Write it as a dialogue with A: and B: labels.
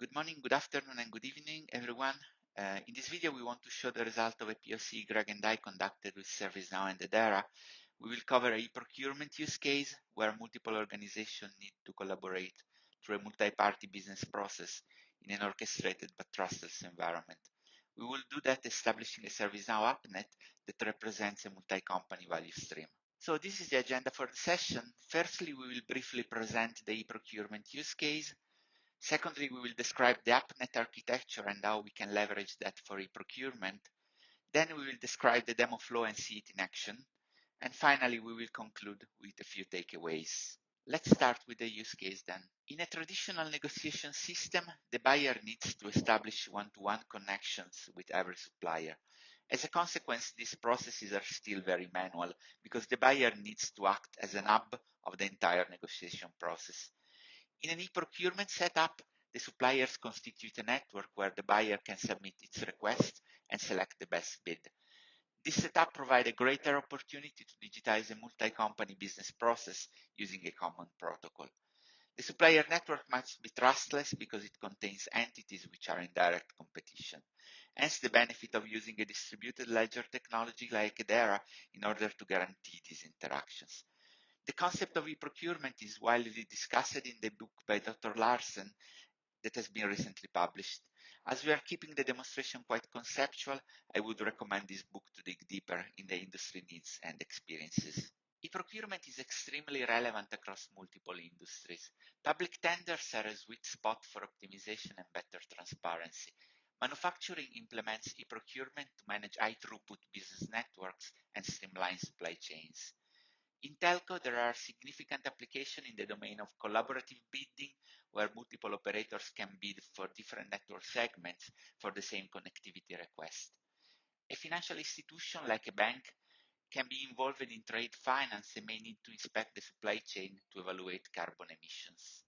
A: Good morning, good afternoon, and good evening, everyone. In this video, we want to show the result of a POC Greg and I conducted with ServiceNow and Edera. We will cover a procurement use case where multiple organizations need to collaborate through a multi-party business process in an orchestrated but trustless environment. We will do that establishing a ServiceNow AppNet that represents a multi-company value stream. So this is the agenda for the session. Firstly, we will briefly present the e-procurement use case. Secondly, we will describe the AppNet architecture and how we can leverage that for e-procurement. Then we will describe the demo flow and see it in action. And finally, we will conclude with a few takeaways. Let's start with the use case then. In a traditional negotiation system, the buyer needs to establish one-to-one connections with every supplier. As a consequence, these processes are still very manual because the buyer needs to act as an hub of the entire negotiation process. In an e-procurement setup, the suppliers constitute a network where the buyer can submit its request and select the best bid. This setup provides a greater opportunity to digitize a multi-company business process using a common protocol. The supplier network must be trustless because it contains entities which are in direct competition. Hence the benefit of using a distributed ledger technology like Edera in order to guarantee these interactions. The concept of e-procurement is widely discussed in the book by Dr. Larsen that has been recently published. As we are keeping the demonstration quite conceptual, I would recommend this book to dig deeper in the industry needs and experiences. E-procurement is extremely relevant across multiple industries. Public tenders are a sweet spot for optimization and better transparency. Manufacturing implements e-procurement to manage high-throughput business networks and streamline supply chains. In telco, there are significant applications in the domain of collaborative bidding, where multiple operators can bid for different network segments for the same connectivity request. A financial institution like a bank can be involved in trade finance and may need to inspect the supply chain to evaluate carbon emissions.